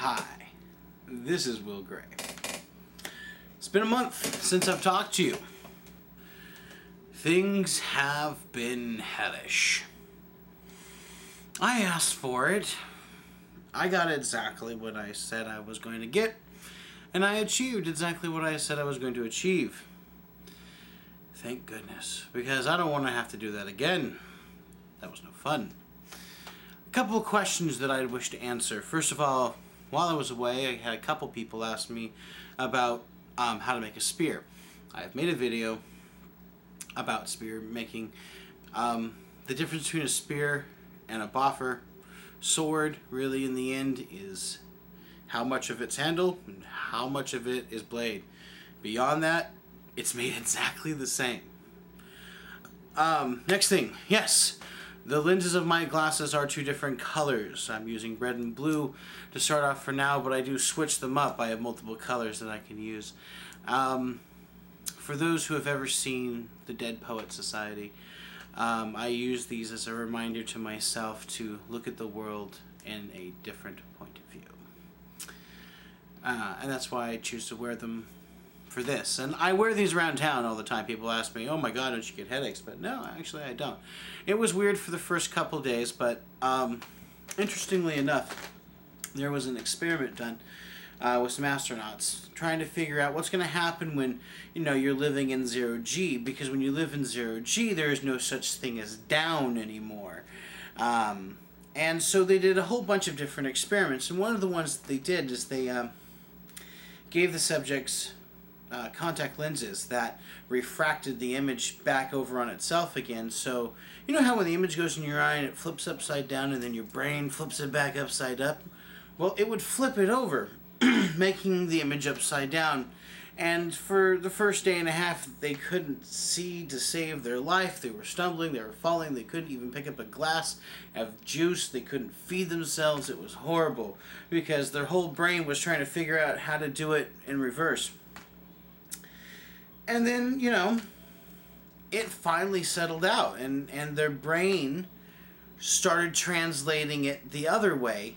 Hi, this is Will Gray. It's been a month since I've talked to you. Things have been hellish. I asked for it. I got exactly what I said I was going to get, and I achieved exactly what I said I was going to achieve. Thank goodness, because I don't want to have to do that again. That was no fun. A couple of questions that I wish to answer. First of all, while I was away, I had a couple people ask me about how to make a spear. I've made a video about spear making. The difference between a spear and a boffer sword, really, in the end, is how much of it's handle and how much of it is blade. Beyond that, it's made exactly the same. Next thing, yes, the lenses of my glasses are two different colors. I'm using red and blue to start off for now, but I do switch them up. I have multiple colors that I can use. For those who have ever seen the Dead Poet Society, I use these as a reminder to myself to look at the world in a different point of view. And that's why I choose to wear them for this. And I wear these around town all the time. People ask me, oh my god, don't you get headaches? But no, actually I don't. It was weird for the first couple days, but interestingly enough, there was an experiment done with some astronauts trying to figure out what's going to happen when, you're living in 0G, because when you live in 0G, there is no such thing as down anymore. And so they did a whole bunch of different experiments, and one of the ones that they did is they gave the subjects contact lenses that refracted the image back over on itself again. So, you know how when the image goes in your eye and it flips upside down and then your brain flips it back upside up? Well, it would flip it over, making the image upside down. And for the first day and a half, they couldn't see to save their life. They were stumbling, they were falling, they couldn't even pick up a glass of juice, they couldn't feed themselves. It was horrible because their whole brain was trying to figure out how to do it in reverse. And then, it finally settled out, and their brain started translating it the other way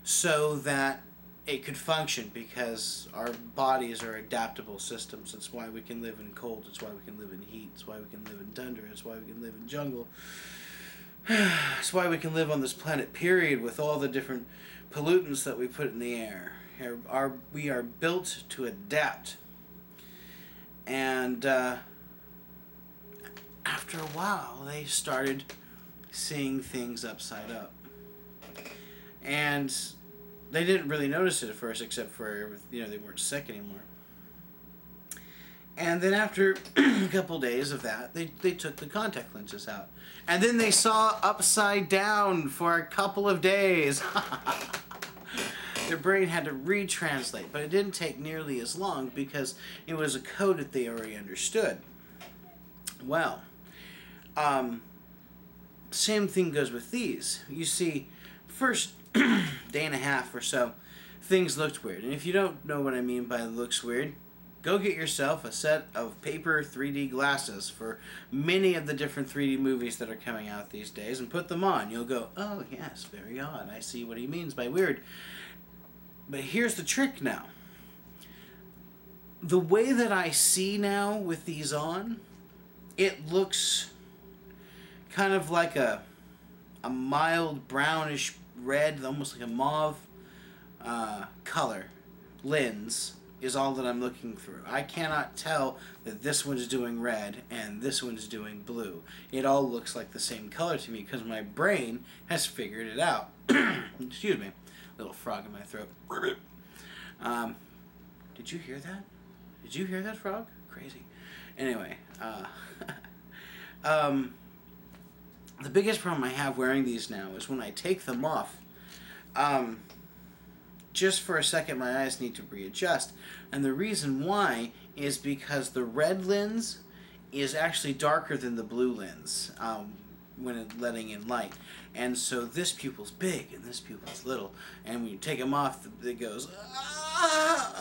so that it could function, because our bodies are adaptable systems. It's why we can live in cold, it's why we can live in heat, it's why we can live in tundra, it's why we can live in jungle. It's why we can live on this planet, period, with all the different pollutants that we put in the air. We are built to adapt. And after a while, they started seeing things upside up. And they didn't really notice it at first, except for, they weren't sick anymore. And then after a couple days of that, they took the contact lenses out. And then they saw upside down for a couple of days. Their brain had to retranslate, but it didn't take nearly as long because it was a code that they already understood. Well, same thing goes with these. You see, first day and a half or so, things looked weird. And if you don't know what I mean by looks weird, go get yourself a set of paper 3D glasses for many of the different 3D movies that are coming out these days and put them on. You'll go, oh yes, very odd. I see what he means by weird. But here's the trick now. The way that I see now with these on, it looks kind of like a mild brownish red, almost like a mauve color lens is all that I'm looking through. I cannot tell that this one's doing red and this one's doing blue. It all looks like the same color to me because my brain has figured it out. Excuse me. Little frog in my throat. Did you hear that? Did you hear that, frog? Crazy. Anyway, the biggest problem I have wearing these now is when I take them off, just for a second my eyes need to readjust. And the reason why is because the red lens is actually darker than the blue lens when it's letting in light. And so this pupil's big and this pupil's little. And when you take them off, it goes,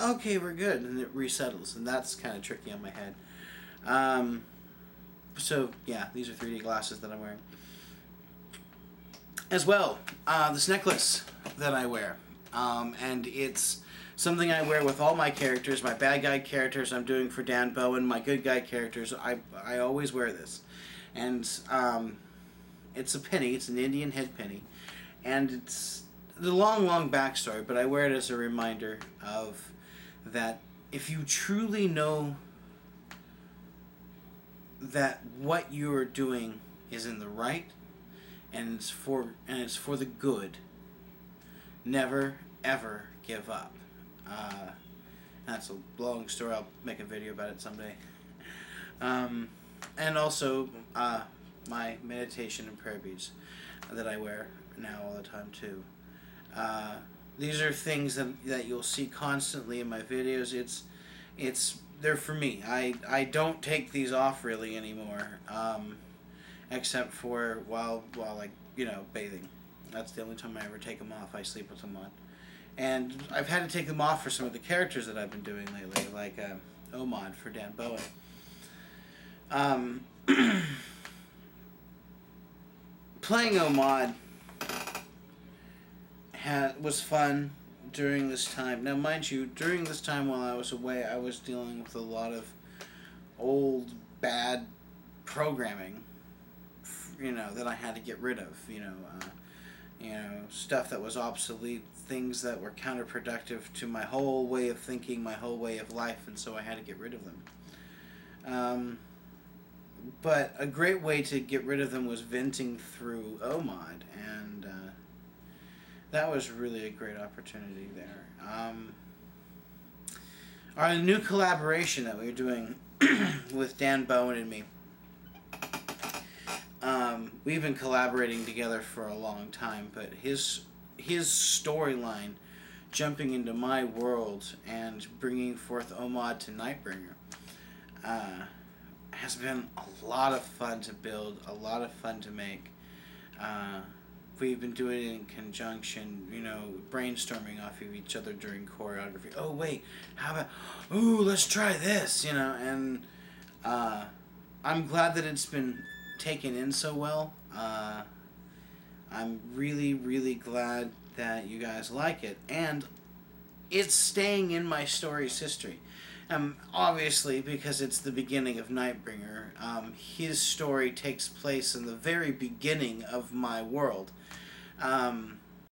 okay, we're good. And it resettles. And that's kind of tricky on my head. So, yeah, these are 3D glasses that I'm wearing. As well, this necklace that I wear. And it's something I wear with all my characters. My bad guy characters I'm doing for Dan Bowen. My good guy characters, I always wear this. And it's a penny. It's an Indian head penny. And it's the long backstory, but I wear it as a reminder of that if you truly know that what you are doing is in the right and it's for the good, never ever give up. That's a long story. I'll make a video about it someday. And also my meditation and prayer beads that I wear now all the time too. These are things that you'll see constantly in my videos. They're for me. I don't take these off really anymore, except for while like bathing. That's the only time I ever take them off. I sleep with them on, and I've had to take them off for some of the characters that I've been doing lately, like Omod for Dan Bowen. Playing Omod was fun during this time. Now, mind you, during this time while I was away, I was dealing with a lot of old, bad programming, that I had to get rid of. Stuff that was obsolete, things that were counterproductive to my whole way of thinking, my whole way of life, and so I had to get rid of them. But a great way to get rid of them was venting through Omod, and that was really a great opportunity there. Our new collaboration that we were doing with Dan Bowen and me, we've been collaborating together for a long time, but his storyline, jumping into my world and bringing forth Omod to Nightbringer, has been a lot of fun to build, a lot of fun to make. We've been doing it in conjunction, brainstorming off of each other during choreography. Oh, wait, how about, let's try this, and I'm glad that it's been taken in so well. I'm really, really glad that you guys like it, and it's staying in my story's history. Obviously, because it's the beginning of Nightbringer, his story takes place in the very beginning of my world.